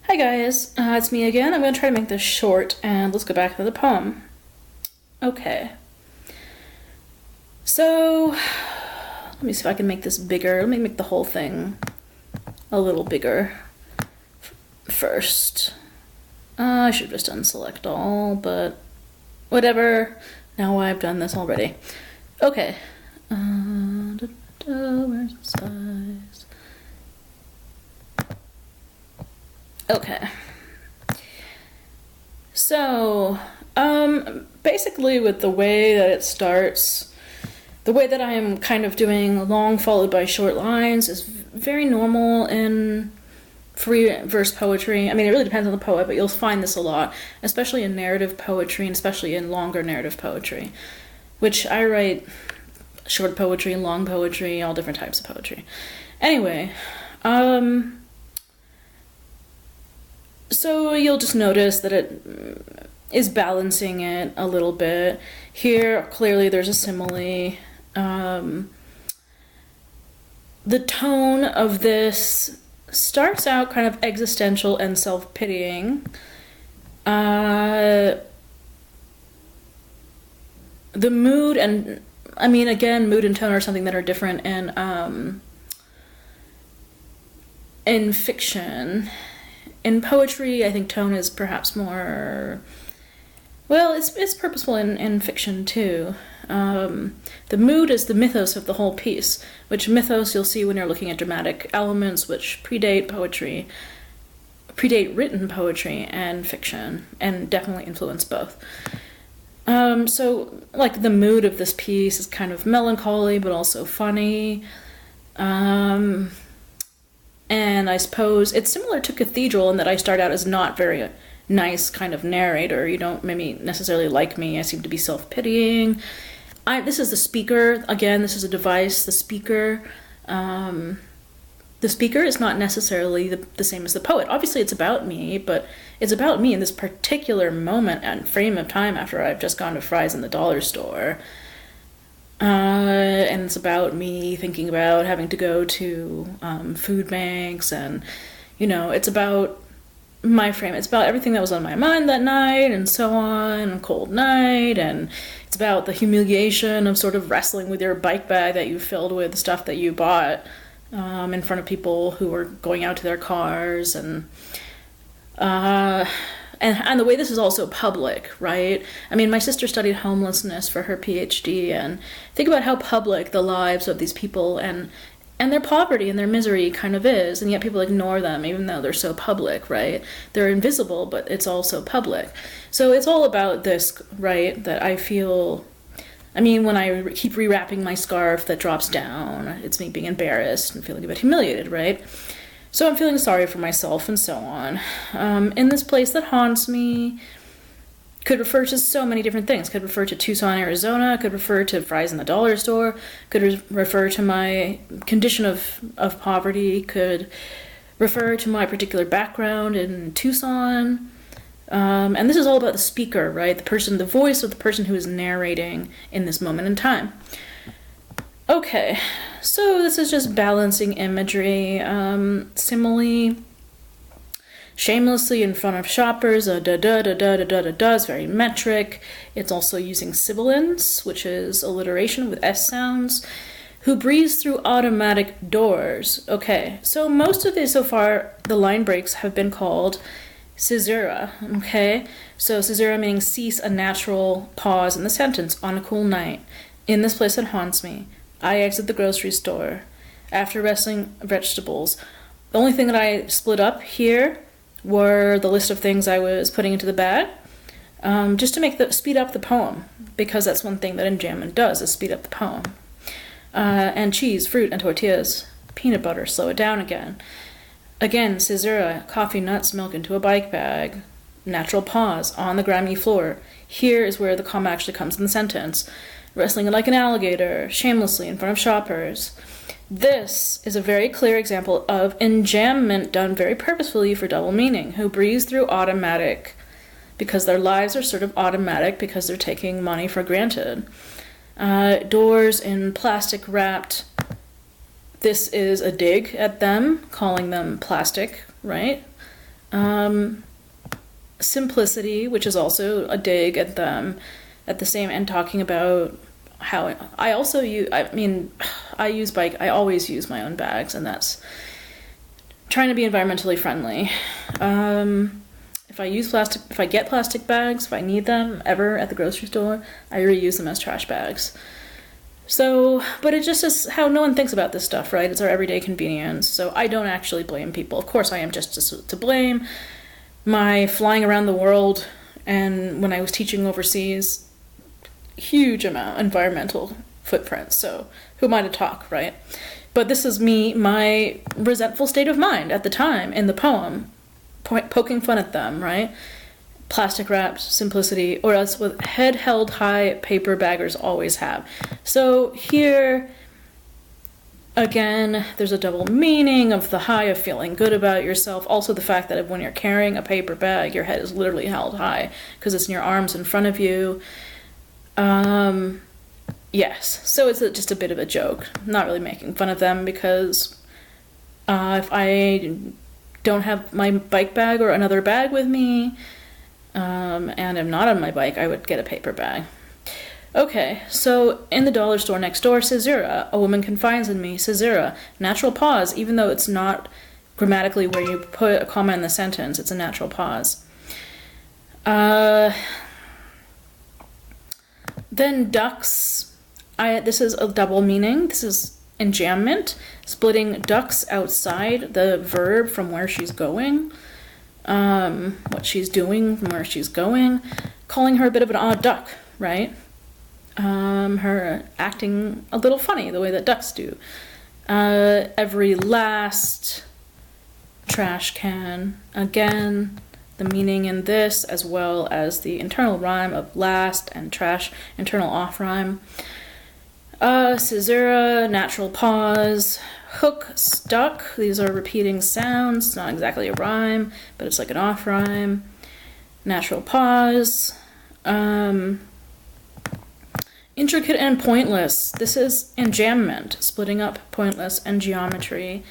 Hi guys, it's me again. I'm going to try to make this short and let's go back to the poem. Okay. So, let me see if I can make this bigger. Let me make the whole thing a little bigger first. I should have just done select all, but whatever. Now I've done this already. Okay. Where's the size? Okay. So, basically with the way that it starts, the way that I am kind of doing long followed by short lines is very normal in free verse poetry. I mean, it really depends on the poet, but you'll find this a lot, especially in narrative poetry and especially in longer narrative poetry, which I write short poetry, long poetry, all different types of poetry. Anyway, so you'll just notice that it is balancing it a little bit. Here, clearly there's a simile. The tone of this starts out kind of existential and self-pitying. The mood and, I mean, again, mood and tone are something that are different in fiction. In poetry, I think tone is perhaps more, well, it's purposeful in fiction too. The mood is the mythos of the whole piece, which mythos you'll see when you're looking at dramatic elements which predate written poetry and fiction, and definitely influence both. So, like, the mood of this piece is kind of melancholy, but also funny. And I suppose it's similar to Cathedral in that I start out as not very nice kind of narrator. You don't maybe necessarily like me. I seem to be self-pitying. This is the speaker. Again, this is a device. The speaker is not necessarily the same as the poet. Obviously, it's about me, but it's about me in this particular moment and frame of time after I've just gone to fries in the dollar store. And it's about me thinking about having to go to food banks, and, you know, it's about my frame. It's about everything that was on my mind that night, and so on, a cold night, and it's about the humiliation of sort of wrestling with your bike bag that you filled with stuff that you bought in front of people who were going out to their cars, and the way this is also public, right? I mean, my sister studied homelessness for her PhD, and think about how public the lives of these people and their poverty and their misery kind of is, and yet people ignore them even though they're so public, right? They're invisible, but it's also public. So it's all about this, right, that I feel. I mean, when I keep rewrapping my scarf that drops down, it's me being embarrassed and feeling a bit humiliated, right? So I'm feeling sorry for myself and so on. In this place that haunts me could refer to so many different things. Could refer to Tucson, Arizona. Could refer to fries in the dollar store. Could refer to my condition of poverty. Could refer to my particular background in Tucson. And this is all about the speaker, right? The voice of the person who is narrating in this moment in time. Okay, so this is just balancing imagery. Simile, shamelessly in front of shoppers, da-da-da-da-da-da-da-da is very metric. It's also using sibilance, which is alliteration with S sounds. Who breathes through automatic doors. Okay, so most of these so far, the line breaks have been called caesura, okay? So caesura meaning cease a natural pause in the sentence, on a cool night. In this place that haunts me. I exit the grocery store after wrestling vegetables. The only thing that I split up here were the list of things I was putting into the bag, just to speed up the poem, because that's one thing that enjambment does, is speed up the poem. And cheese, fruit, and tortillas, peanut butter, slow it down again. Again, caesura, coffee, nuts, milk into a bike bag. Natural pause, on the grimy floor. Here is where the comma actually comes in the sentence. Wrestling like an alligator, shamelessly in front of shoppers. This is a very clear example of enjambment done very purposefully for double meaning, who breeze through automatic, because their lives are sort of automatic because they're taking money for granted. Doors in plastic wrapped. This is a dig at them, calling them plastic, right? Simplicity, which is also a dig at them at the same, and talking about how I also use, I use bike, I always use my own bags, and that's trying to be environmentally friendly. If I get plastic bags, if I need them ever at the grocery store, I reuse them as trash bags. So, but it just is how no one thinks about this stuff, right? It's our everyday convenience. So I don't actually blame people. Of course I am just to blame. My flying around the world, and when I was teaching overseas, huge amount environmental footprint. So who am I to talk, right? But this is my resentful state of mind at the time in the poem, poking fun at them, right? Plastic wrapped simplicity, or else with head held high, paper baggers always have. So here, again, there's a double meaning of the high of feeling good about yourself. Also the fact that when you're carrying a paper bag, your head is literally held high because it's in your arms in front of you. Yes, so it's just a bit of a joke. Not really making fun of them, because if I don't have my bike bag or another bag with me, and I'm not on my bike, I would get a paper bag. Okay, so in the dollar store next door, caesura, a woman confides in me, caesura, natural pause, even though it's not grammatically where you put a comma in the sentence, it's a natural pause. Then ducks, this is a double meaning. This is enjambment, splitting ducks outside the verb from where she's going, what she's doing from where she's going, calling her a bit of an odd duck, right? Her acting a little funny the way that ducks do. Every last trash can, again, the meaning in this, as well as the internal rhyme of last and trash, internal off rhyme. Caesura, natural pause. Hook, stuck. These are repeating sounds. It's not exactly a rhyme, but it's like an off rhyme. Natural pause. Intricate and pointless. This is enjambment, splitting up pointless and geometry.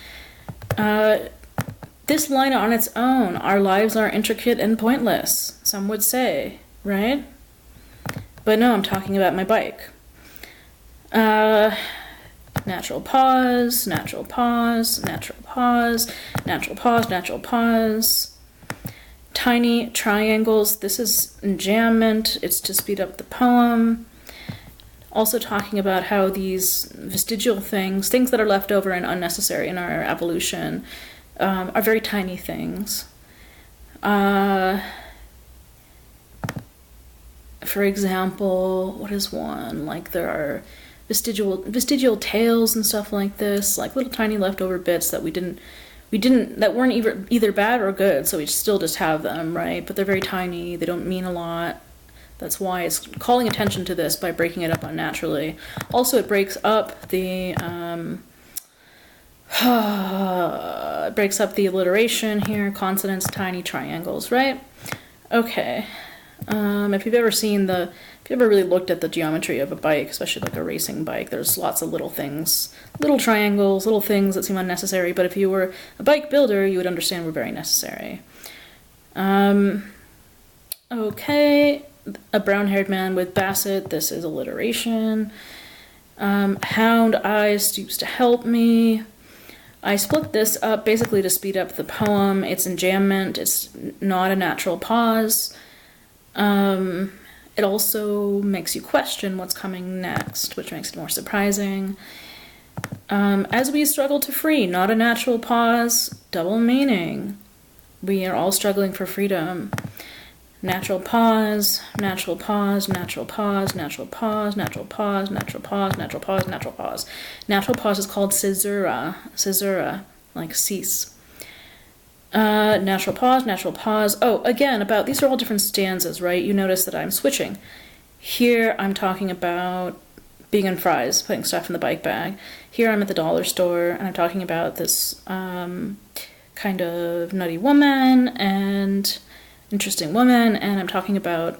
This line on its own, our lives are intricate and pointless, some would say, right? But no, I'm talking about my bike. Natural pause, natural pause, natural pause, natural pause, natural pause. Tiny triangles, this is enjambment, it's to speed up the poem. Also talking about how these vestigial things that are left over and unnecessary in our evolution, are very tiny things. For example, what is one? Like there are vestigial tails and stuff like this, like little tiny leftover bits that that weren't either bad or good, so we still just have them, right? But they're very tiny, they don't mean a lot. That's why it's calling attention to this by breaking it up unnaturally. Also, it breaks up the alliteration here, consonants, tiny triangles, right? Okay. If you've ever really looked at the geometry of a bike, especially like a racing bike, there's lots of little things, little triangles, little things that seem unnecessary, but if you were a bike builder, you would understand were very necessary. Okay, a brown-haired man with Bassett, this is alliteration. Hound eyes stoops to help me. I split this up basically to speed up the poem. It's enjambment, it's not a natural pause. It also makes you question what's coming next, which makes it more surprising. As we struggle to free, not a natural pause, double meaning. We are all struggling for freedom. Natural pause, natural pause, natural pause, natural pause, natural pause, natural pause, natural pause, natural pause. Natural pause is called caesura, like cease. Natural pause. Oh, again, these are all different stanzas, right? You notice that I'm switching. Here I'm talking about being in Fry's, putting stuff in the bike bag. Here I'm at the dollar store, and I'm talking about this kind of nutty woman and interesting woman, and I'm talking about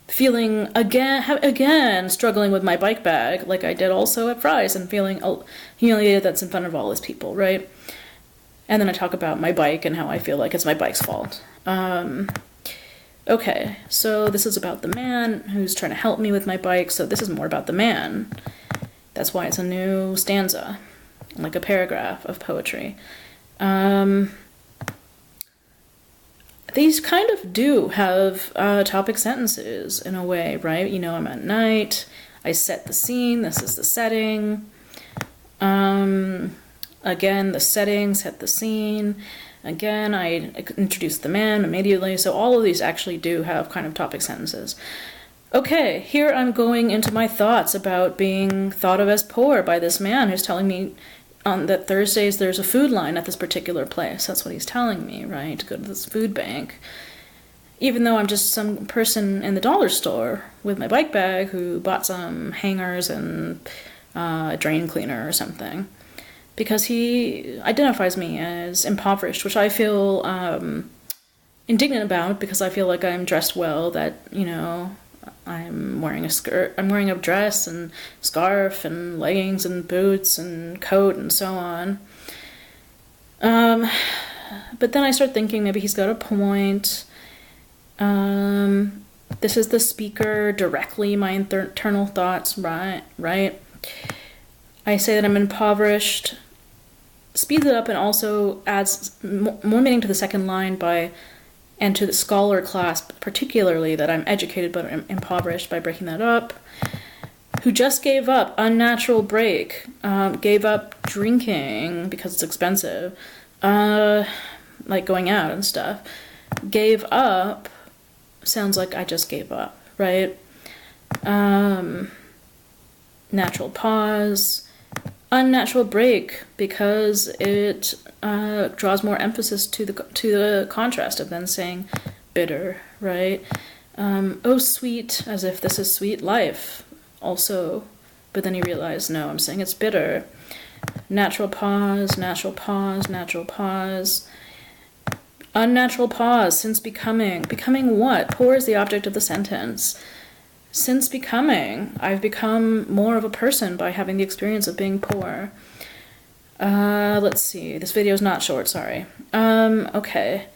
feeling again struggling with my bike bag, like I did also at Fry's, and feeling humiliated that's in front of all these people, right? And then I talk about my bike and how I feel like it's my bike's fault. Okay, so this is about the man who's trying to help me with my bike, so this is more about the man. That's why it's a new stanza, like a paragraph of poetry. These kind of do have topic sentences in a way, right? You know, I'm at night, I set the scene, this is the setting. Again, the setting, set the scene. Again, I introduce the man immediately, so all of these actually do have kind of topic sentences. Okay, here I'm going into my thoughts about being thought of as poor by this man who's telling me that Thursdays there's a food line at this particular place. That's what he's telling me, right? To go to this food bank. Even though I'm just some person in the dollar store with my bike bag who bought some hangers and a drain cleaner or something. Because he identifies me as impoverished, which I feel indignant about because I feel like I'm dressed well, that, you know, I'm wearing a skirt, I'm wearing a dress and scarf and leggings and boots and coat and so on. But then I start thinking maybe he's got a point. This is the speaker directly, my internal thoughts, right? I say that I'm impoverished, speeds it up, and also adds more meaning to the second line and to the scholar class, particularly that I'm educated but impoverished, by breaking that up. Who just gave up, unnatural break, gave up drinking because it's expensive, like going out and stuff. Gave up sounds like I just gave up, right? Natural pause. Unnatural break because it draws more emphasis to the contrast of then saying bitter, right? Oh, sweet, as if this is sweet life also, but then you realize, no, I'm saying it's bitter. Natural pause, natural pause, natural pause. Unnatural pause, since becoming. Becoming what? Poor is the object of the sentence. Since becoming, I've become more of a person by having the experience of being poor. Let's see. This video's not short, sorry. Okay.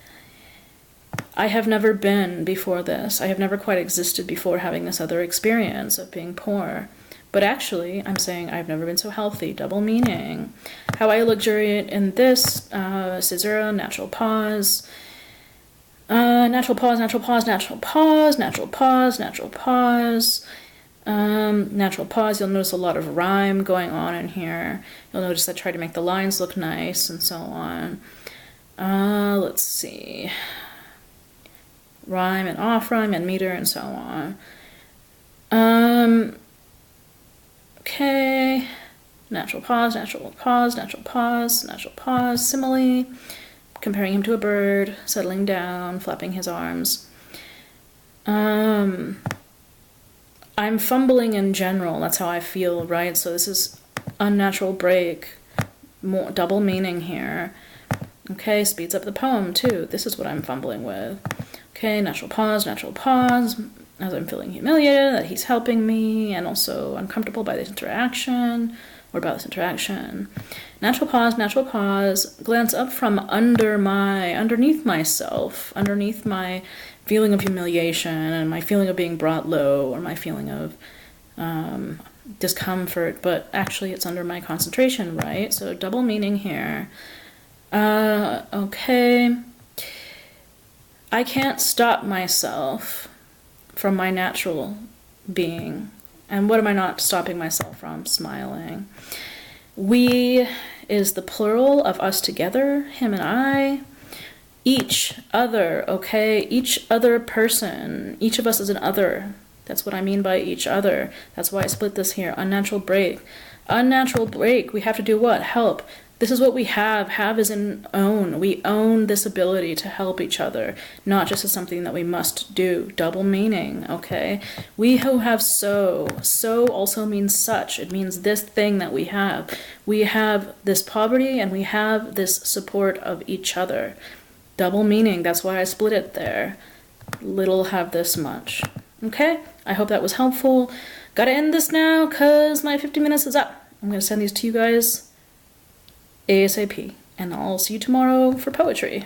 I have never been before this. I have never quite existed before having this other experience of being poor. But actually, I'm saying I've never been so healthy. Double meaning. How I luxuriate in this. Caesura, natural pause. Natural pause, natural pause, natural pause, natural pause, natural pause. Natural pause, you'll notice a lot of rhyme going on in here. You'll notice I try to make the lines look nice and so on. Let's see. Rhyme and off rhyme and meter and so on. Okay. Natural pause, natural pause, natural pause, natural pause, simile. Comparing him to a bird, settling down, flapping his arms. I'm fumbling in general, that's how I feel, right? So this is unnatural break, more double meaning here. Okay, speeds up the poem too. This is what I'm fumbling with. Okay, natural pause, as I'm feeling humiliated that he's helping me, and also uncomfortable by this interaction, or about this interaction. Natural pause, glance up from underneath myself, underneath my feeling of humiliation and my feeling of being brought low, or my feeling of discomfort, but actually it's under my concentration, right? So double meaning here. Okay. I can't stop myself from my natural being. And what am I not stopping myself from? Smiling. We is the plural of us together, him and I. Each other, okay? Each other person. Each of us is an other. That's what I mean by each other. That's why I split this here. Unnatural break. Unnatural break. We have to do what? Help. This is what we have. Have is in own. We own this ability to help each other, not just as something that we must do. Double meaning, okay? We who have so also means such. It means this thing that we have. We have this poverty and we have this support of each other. Double meaning, that's why I split it there. Little have this much. Okay? I hope that was helpful. Gotta end this now because my 50 minutes is up. I'm gonna send these to you guys ASAP. and I'll see you tomorrow for poetry.